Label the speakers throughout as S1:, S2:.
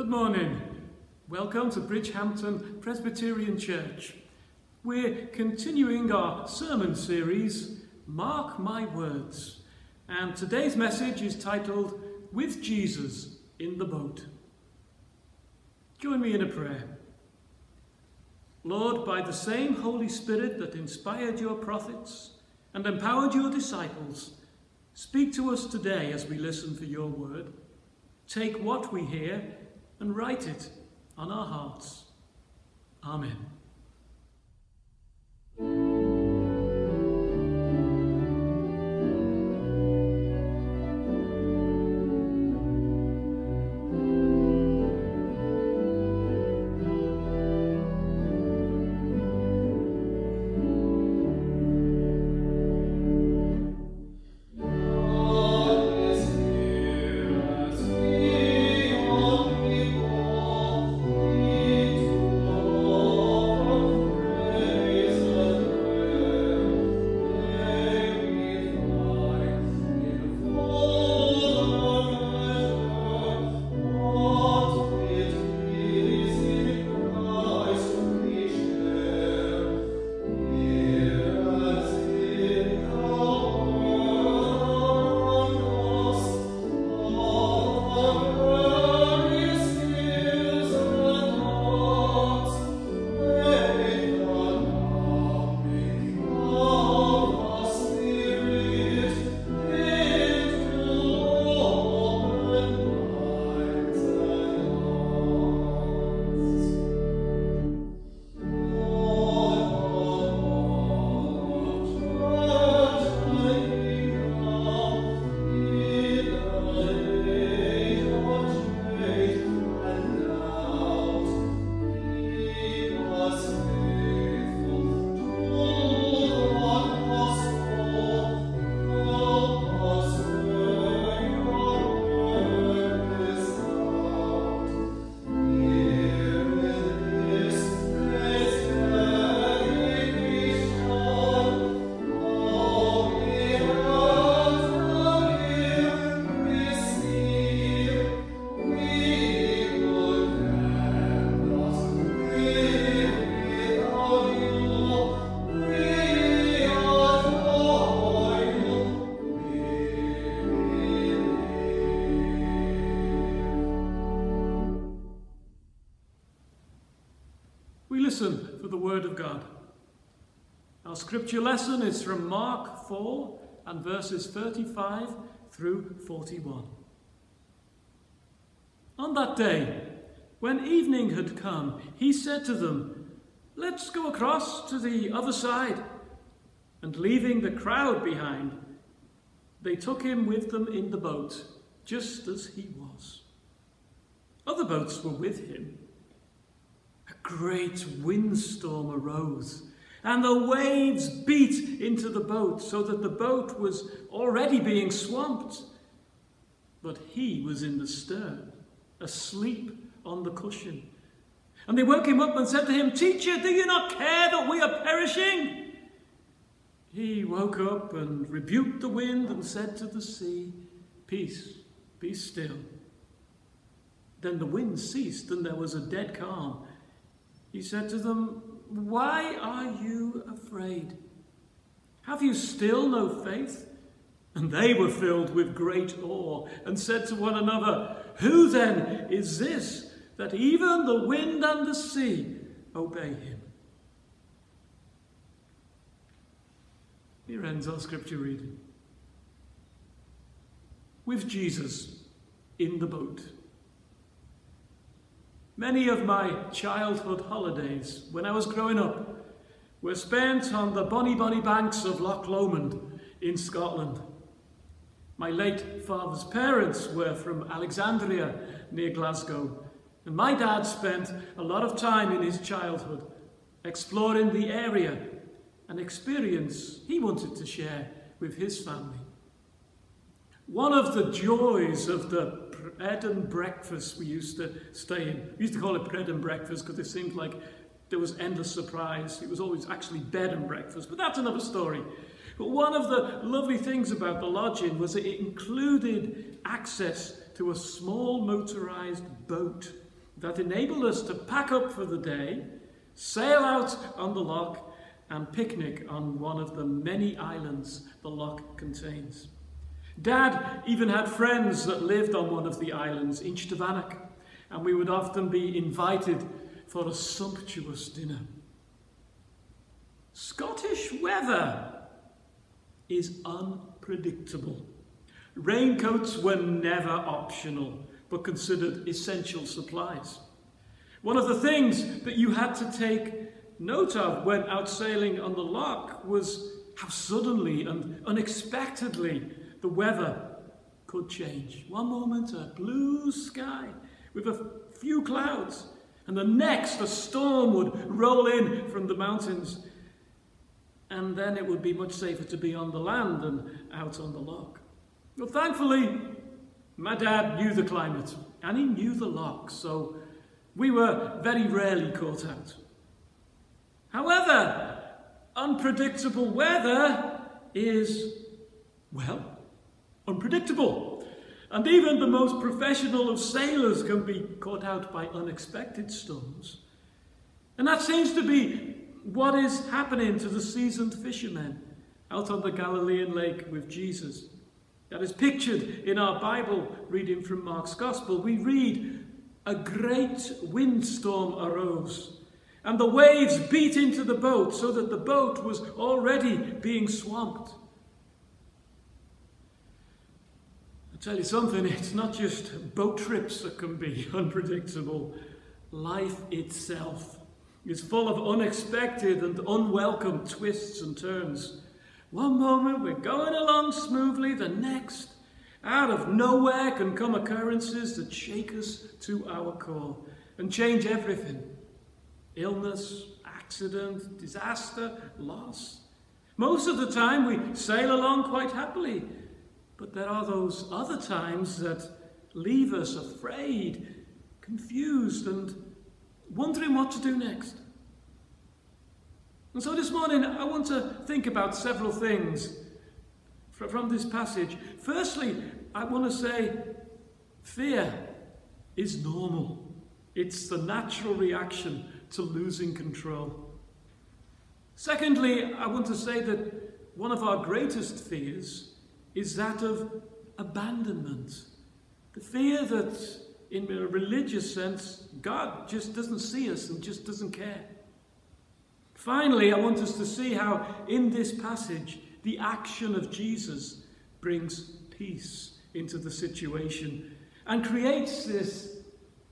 S1: morning. Welcome to Bridgehampton Presbyterian Church. We're continuing our sermon series, Mark My Words. And today's message is titled, With Jesus in the Boat. Join me in a prayer. Lord, by the same Holy Spirit that inspired your prophets and empowered your disciples, speak to us today as we listen for your word. Take what we hear and write it on our hearts. Amen. Listen for the word of God. Our scripture lesson is from Mark 4 and verses 35 through 41. On that day, when evening had come, he said to them, "Let's go across to the other side." And leaving the crowd behind, they took him with them in the boat, just as he was. Other boats were with him. A great windstorm arose, and the waves beat into the boat so that the boat was already being swamped. But he was in the stern, asleep on the cushion. And they woke him up and said to him, "Teacher, do you not care that we are perishing?" He woke up and rebuked the wind and said to the sea, "Peace, be still." Then the wind ceased and there was a dead calm. He said to them, "Why are you afraid? Have you still no faith?" And they were filled with great awe and said to one another, "Who then is this, that even the wind and the sea obey him?" Here ends our scripture reading. With Jesus in the boat. Many of my childhood holidays, when I was growing up, were spent on the bonny banks of Loch Lomond in Scotland. My late father's parents were from Alexandria, near Glasgow, and my dad spent a lot of time in his childhood exploring the area, an experience he wanted to share with his family. One of the joys of the bread and breakfast we used to stay in, we used to call it bread and breakfast because it seemed like there was endless surprise. It was always actually bed and breakfast, but that's another story. But one of the lovely things about the lodging was that it included access to a small motorised boat that enabled us to pack up for the day, sail out on the loch, and picnic on one of the many islands the loch contains. Dad even had friends that lived on one of the islands, Inch and we would often be invited for a sumptuous dinner. Scottish weather is unpredictable. Raincoats were never optional, but considered essential supplies. One of the things that you had to take note of when out sailing on the loch was how suddenly and unexpectedly the weather could change. One moment a blue sky with a few clouds, and the next a storm would roll in from the mountains, and then it would be much safer to be on the land than out on the loch. Well, thankfully, my dad knew the climate, and he knew the loch, so we were very rarely caught out. However, unpredictable weather is, well, unpredictable. And even the most professional of sailors can be caught out by unexpected storms. And that seems to be what is happening to the seasoned fishermen out on the Galilean lake with Jesus. That is pictured in our Bible reading from Mark's Gospel. We read, "A great windstorm arose, and the waves beat into the boat so that the boat was already being swamped." I'll tell you something, it's not just boat trips that can be unpredictable. Life itself is full of unexpected and unwelcome twists and turns. One moment we're going along smoothly, the next, out of nowhere can come occurrences that shake us to our core and change everything. Illness, accident, disaster, loss. Most of the time we sail along quite happily, but there are those other times that leave us afraid, confused, and wondering what to do next. And so this morning I want to think about several things from this passage. Firstly, I want to say fear is normal. It's the natural reaction to losing control. Secondly, I want to say that one of our greatest fears is that of abandonment. The fear that, in a religious sense, God just doesn't see us and just doesn't care. Finally, I want us to see how in this passage the action of Jesus brings peace into the situation and creates this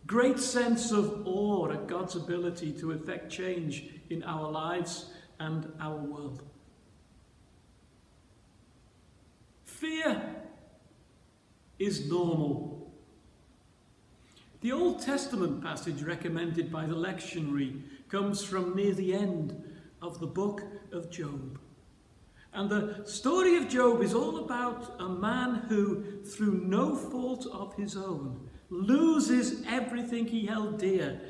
S1: great sense of awe at God's ability to effect change in our lives and our world. Fear is normal. The Old Testament passage recommended by the lectionary comes from near the end of the book of Job. And the story of Job is all about a man who, through no fault of his own, loses everything he held dear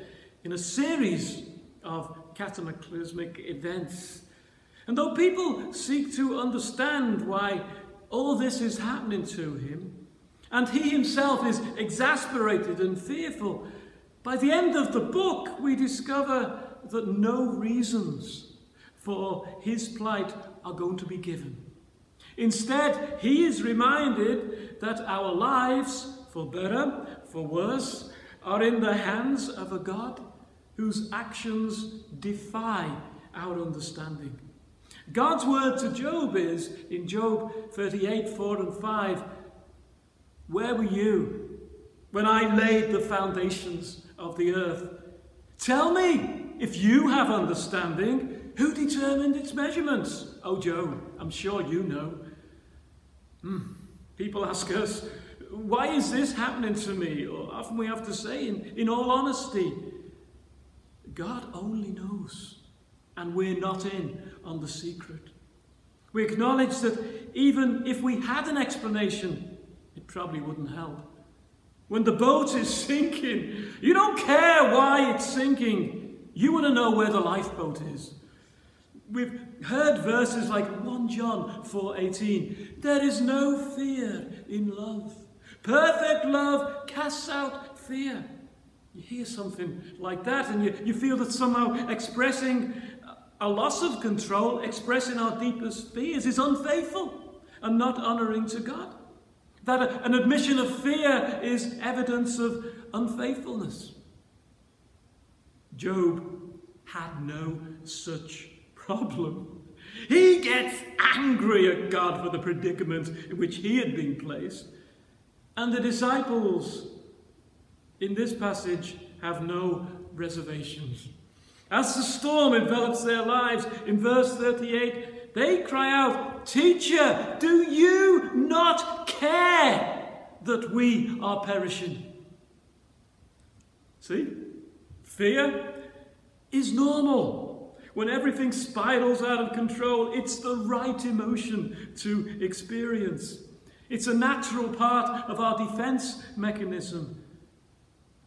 S1: in a series of cataclysmic events. And though people seek to understand why all this is happening to him, and he himself is exasperated and fearful, by the end of the book we discover that no reasons for his plight are going to be given. Instead, he is reminded that our lives, for better, for worse, are in the hands of a God whose actions defy our understanding. God's word to Job is, in Job 38, 4 and 5, "Where were you when I laid the foundations of the earth? Tell me, if you have understanding, who determined its measurements? Oh, Job, I'm sure you know." People ask us, why is this happening to me? Or often we have to say, in all honesty, God only knows, and we're not in on the secret. We acknowledge that even if we had an explanation, it probably wouldn't help. When the boat is sinking, you don't care why it's sinking. You want to know where the lifeboat is. We've heard verses like 1 John 4:18. There is no fear in love. Perfect love casts out fear. You hear something like that and you feel that somehow expressing a loss of control, expressing our deepest fears is unfaithful and not honouring to God. That an admission of fear is evidence of unfaithfulness. Job had no such problem. He gets angry at God for the predicament in which he had been placed. And the disciples in this passage have no reservations. As the storm envelops their lives, in verse 38, they cry out, "Teacher, do you not care that we are perishing?" See? Fear is normal. When everything spirals out of control, it's the right emotion to experience. It's a natural part of our defense mechanism.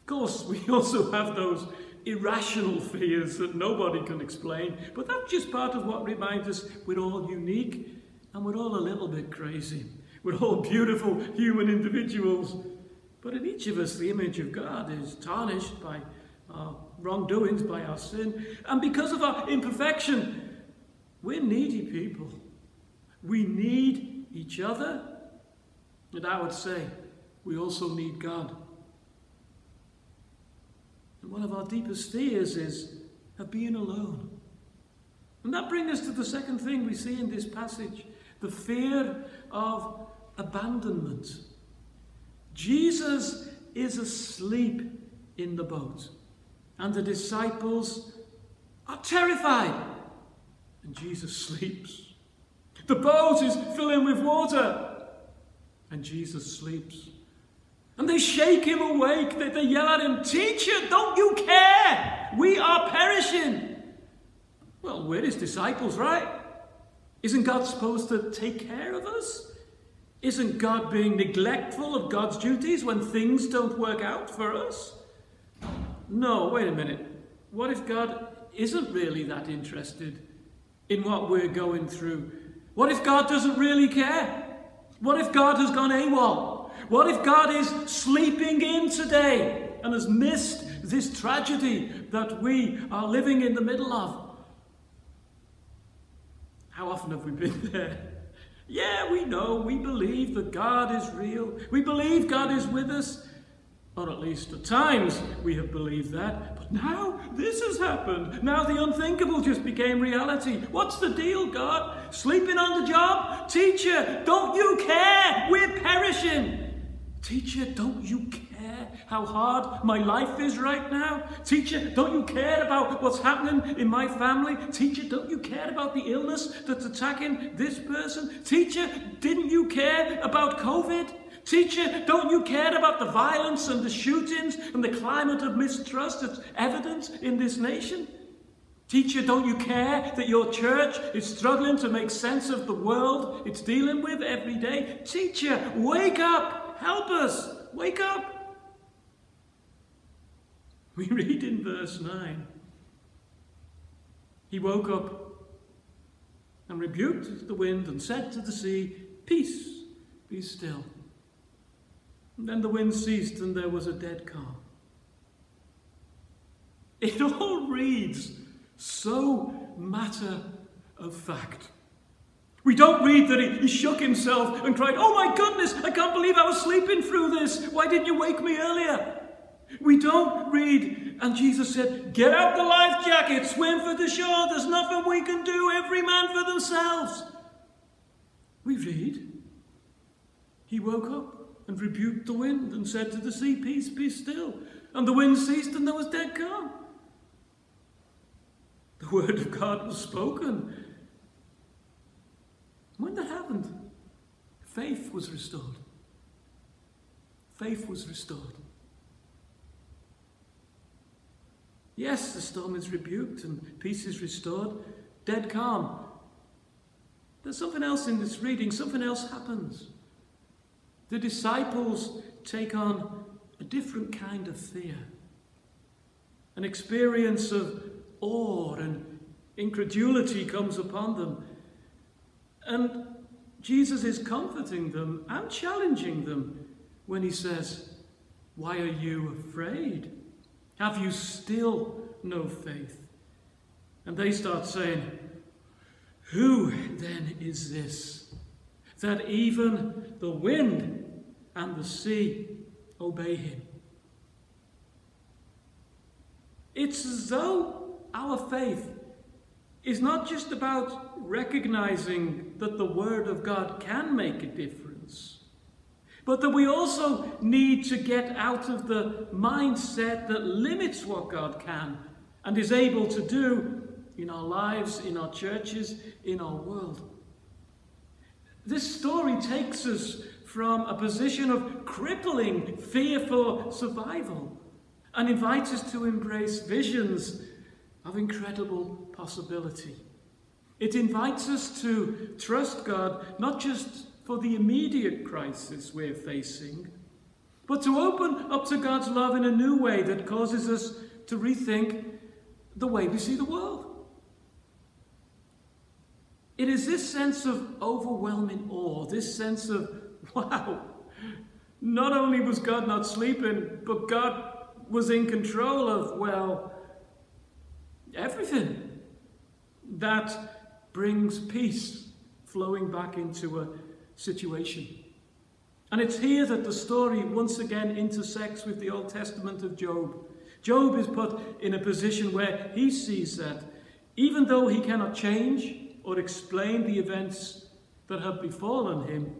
S1: Of course, we also have those irrational fears that nobody can explain, but that's just part of what reminds us we're all unique and we're all a little bit crazy. We're all beautiful human individuals, but in each of us the image of God is tarnished by our wrongdoings, by our sin, and because of our imperfection, we're needy people. We need each other, and I would say we also need God. And one of our deepest fears is of being alone. And that brings us to the second thing we see in this passage, the fear of abandonment. Jesus is asleep in the boat, and the disciples are terrified, and Jesus sleeps. The boat is filling with water, and Jesus sleeps. And they shake him awake. They yell at him, "Teacher, don't you care? We are perishing." Well, we're his disciples, right? Isn't God supposed to take care of us? Isn't God being neglectful of God's duties when things don't work out for us? No, wait a minute. What if God isn't really that interested in what we're going through? What if God doesn't really care? What if God has gone AWOL? What if God is sleeping in today and has missed this tragedy that we are living in the middle of? How often have we been there? Yeah, we know, we believe that God is real. We believe God is with us. Or at least at times we have believed that. But now this has happened. Now the unthinkable just became reality. What's the deal, God? Sleeping on the job? Teacher, don't you care? We're perishing. Teacher, don't you care how hard my life is right now? Teacher, don't you care about what's happening in my family? Teacher, don't you care about the illness that's attacking this person? Teacher, didn't you care about COVID? Teacher, don't you care about the violence and the shootings and the climate of mistrust that's evident in this nation? Teacher, don't you care that your church is struggling to make sense of the world it's dealing with every day? Teacher, wake up! Help us! Wake up! We read in verse 9. He woke up and rebuked the wind and said to the sea, "Peace, be still." And then the wind ceased and there was a dead calm. It all reads so matter of fact. We don't read that he shook himself and cried, "Oh my goodness, I can't believe I was sleeping through this. Why didn't you wake me earlier?" We don't read, and Jesus said, "Get out the life jacket, swim for the shore. There's nothing we can do, every man for themselves." We read, he woke up and rebuked the wind and said to the sea, "Peace, be still." And the wind ceased and there was dead calm. The word of God was spoken. When that happened, faith was restored. Faith was restored. Yes, the storm is rebuked and peace is restored. Dead calm. There's something else in this reading. Something else happens. The disciples take on a different kind of fear. An experience of awe and incredulity comes upon them. And Jesus is comforting them and challenging them when he says, "Why are you afraid? Have you still no faith? And they start saying, who then is this, that even the wind and the sea obey him? It's as though our faith is not just about recognizing that the Word of God can make a difference, but that we also need to get out of the mindset that limits what God can and is able to do in our lives, in our churches, in our world. This story takes us from a position of crippling fear for survival and invites us to embrace visions of incredible possibility. It invites us to trust God not just for the immediate crisis we're facing, but to open up to God's love in a new way that causes us to rethink the way we see the world. It is this sense of overwhelming awe, this sense of, wow, not only was God not sleeping, but God was in control of, well, everything, that brings peace flowing back into a situation. And it's here that the story once again intersects with the Old Testament of Job. Job is put in a position where he sees that even though he cannot change or explain the events that have befallen him,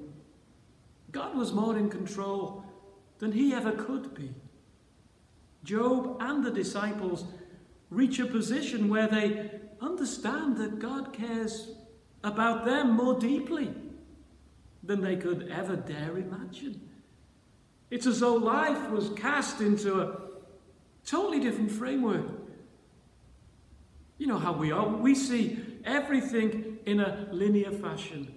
S1: God was more in control than he ever could be. Job and the disciples reach a position where they understand that God cares about them more deeply than they could ever dare imagine. It's as though life was cast into a totally different framework. You know how we are. We see everything in a linear fashion.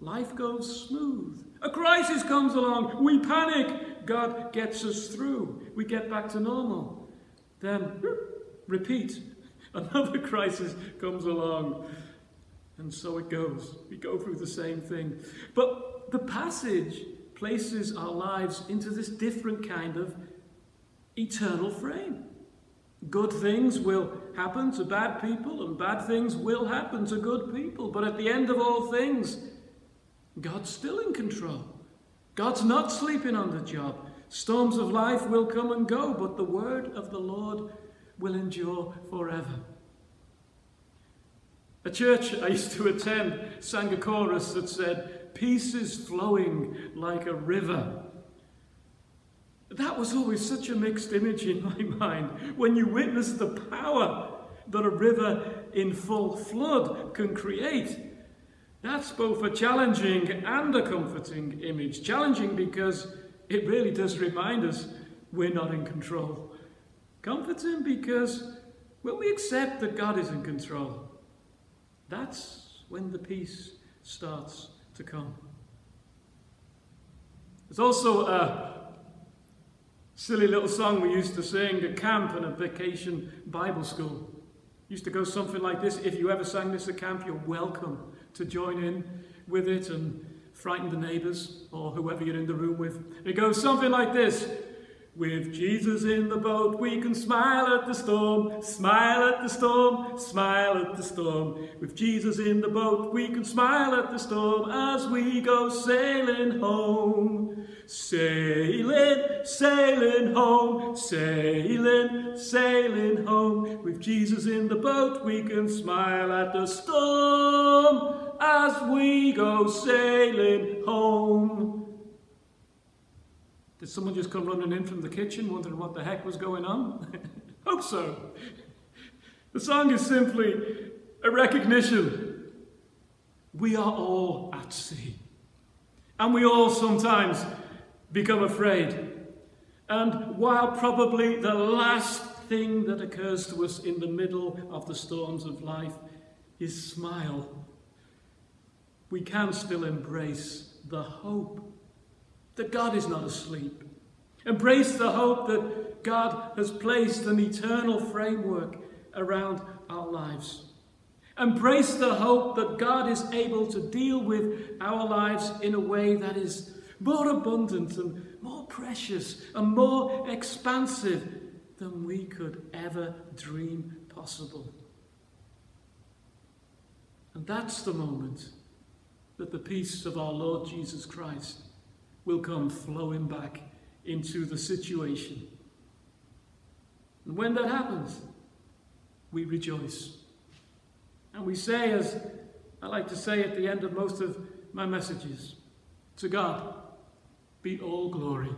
S1: Life goes smooth. A crisis comes along. We panic. God gets us through. We get back to normal. Then, repeat. Another crisis comes along. And so it goes. We go through the same thing. But the passage places our lives into this different kind of eternal frame. Good things will happen to bad people, and bad things will happen to good people. But at the end of all things, God's still in control. God's not sleeping on the job. Storms of life will come and go, but the word of the Lord will endure forever. A church I used to attend sang a chorus that said, "Peace is flowing like a river." That was always such a mixed image in my mind when you witness the power that a river in full flood can create. That's both a challenging and a comforting image. Challenging because it really does remind us we're not in control. Comforting because when we accept that God is in control, that's when the peace starts to come. There's also a silly little song we used to sing at camp and at vacation Bible school. Used to go something like this. If you ever sang this at camp, you're welcome to join in with it and frighten the neighbours or whoever you're in the room with. It goes something like this. With Jesus in the boat, we can smile at the storm, smile at the storm, smile at the storm. With Jesus in the boat, we can smile at the storm as we go sailing home. Sailing, sailing home, sailing, sailing home. With Jesus in the boat, we can smile at the storm as we go sailing home. Did someone just come running in from the kitchen wondering what the heck was going on? Hope so. The song is simply a recognition. We are all at sea. And we all sometimes become afraid. And while probably the last thing that occurs to us in the middle of the storms of life is smile, we can still embrace the hope that God is not asleep. Embrace the hope that God has placed an eternal framework around our lives. Embrace the hope that God is able to deal with our lives in a way that is more abundant and more precious and more expansive than we could ever dream possible. And that's the moment that the peace of our Lord Jesus Christ will come flowing back into the situation. And when that happens, we rejoice. And we say, as I like to say at the end of most of my messages, to God be all glory.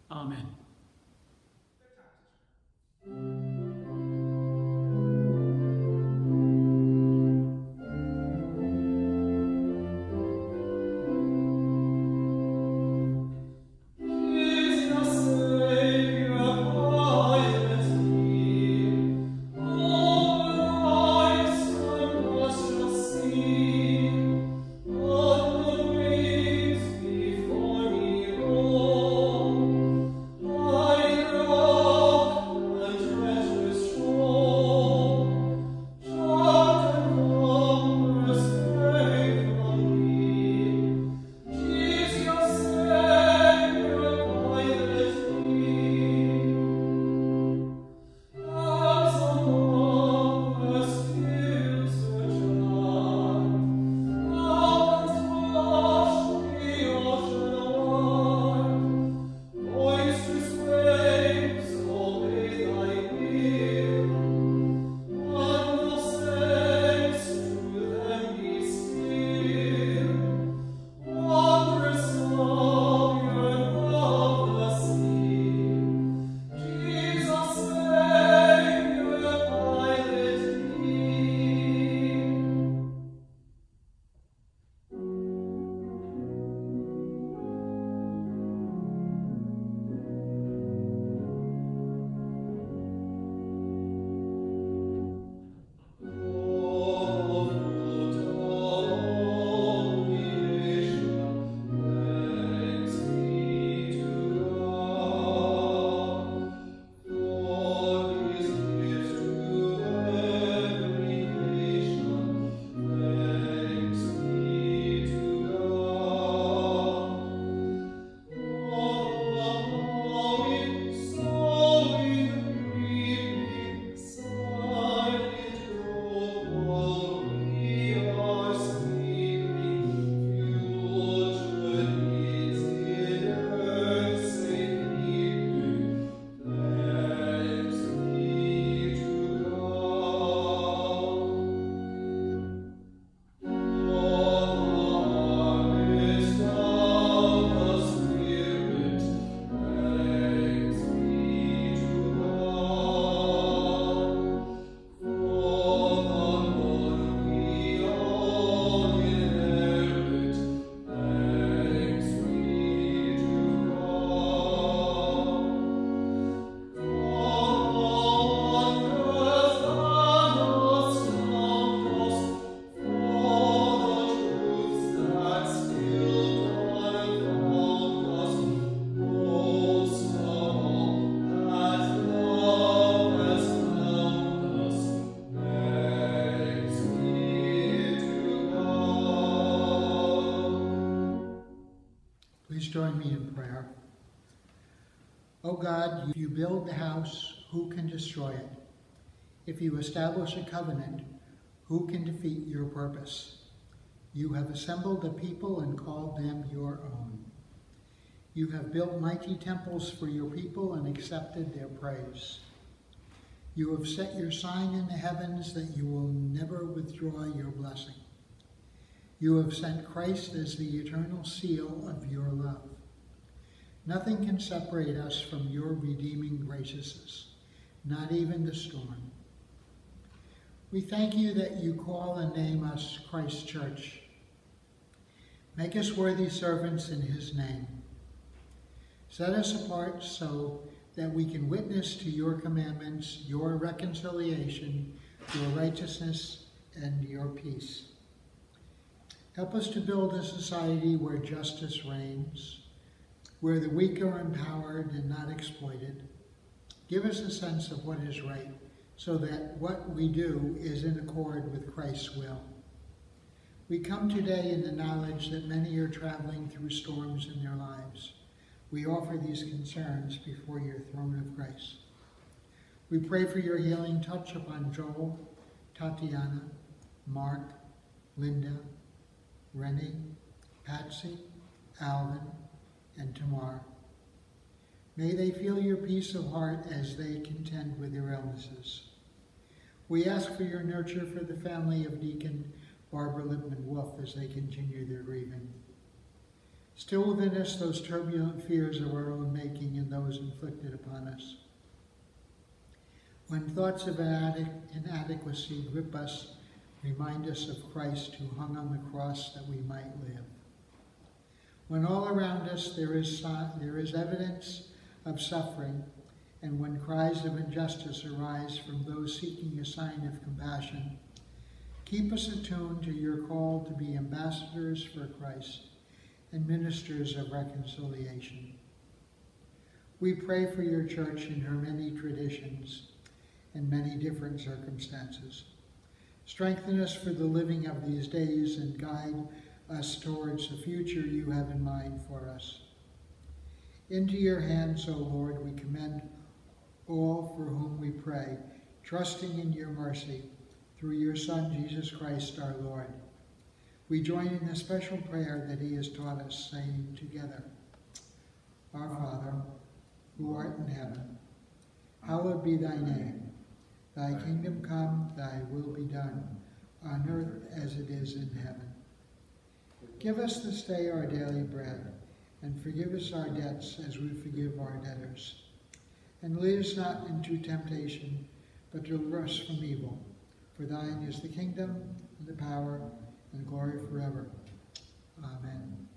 S1: Amen.
S2: Please join me in prayer. O God, if you build the house, who can destroy it? If you establish a covenant, who can defeat your purpose? You have assembled a people and called them your own. You have built mighty temples for your people and accepted their praise. You have set your sign in the heavens that you will never withdraw your blessing. You have sent Christ as the eternal seal of your love. Nothing can separate us from your redeeming graciousness, not even the storm. We thank you that you call and name us Christ's Church. Make us worthy servants in his name. Set us apart so that we can witness to your commandments, your reconciliation, your righteousness, and your peace. Help us to build a society where justice reigns, where the weak are empowered and not exploited. Give us a sense of what is right, so that what we do is in accord with Christ's will. We come today in the knowledge that many are traveling through storms in their lives. we offer these concerns before your throne of grace. We pray for your healing touch upon Joel, Tatiana, Mark, Linda, Rennie, Patsy, Alvin, and Tamar. May they feel your peace of heart as they contend with their illnesses. We ask for your nurture for the family of Deacon Barbara Lipman-Wolf as they continue their grieving. Still within us those turbulent fears of our own making and those inflicted upon us. When thoughts of inadequacy grip us, remind us of Christ who hung on the cross that we might live. When all around us there is evidence of suffering, and when cries of injustice arise from those seeking a sign of compassion, keep us attuned to your call to be ambassadors for Christ and ministers of reconciliation. We pray for your church in her many traditions and many different circumstances. Strengthen us for the living of these days and guide us towards the future you have in mind for us. Into your hands, O Lord, we commend all for whom we pray, trusting in your mercy through your Son, Jesus Christ our Lord. We join in the special prayer that he has taught us, saying together, Our Father, who art in heaven, hallowed be thy name. Thy kingdom come, thy will be done, on earth as it is in heaven. Give us this day our daily bread, and forgive us our debts as we forgive our debtors. And lead us not into temptation, but deliver us from evil. For thine is the kingdom, and the power, and glory forever. Amen.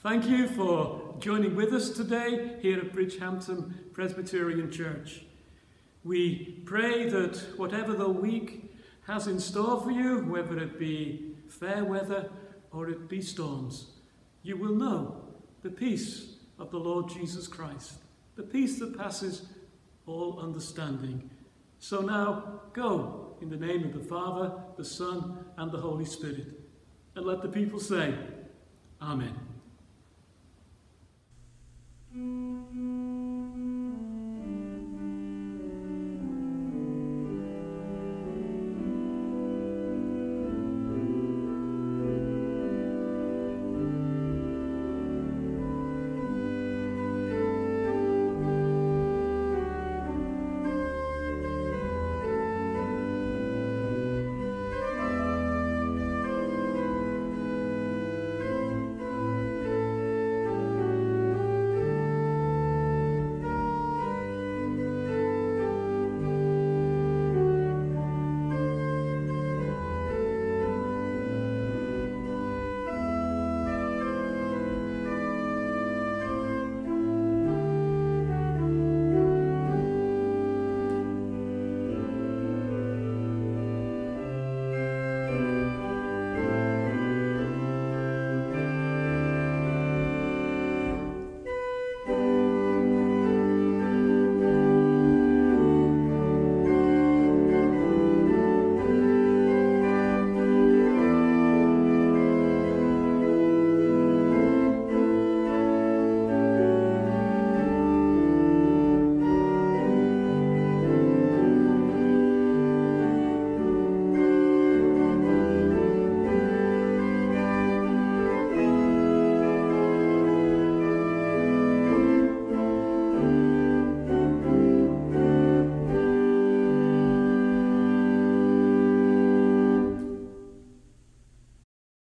S1: Thank you for joining with us today here at Bridgehampton Presbyterian Church. We pray that whatever the week has in store for you, whether it be fair weather or it be storms, you will know the peace of the Lord Jesus Christ, the peace that passes all understanding. So now go in the name of the Father, the Son, and the Holy Spirit. And let the people say, Amen.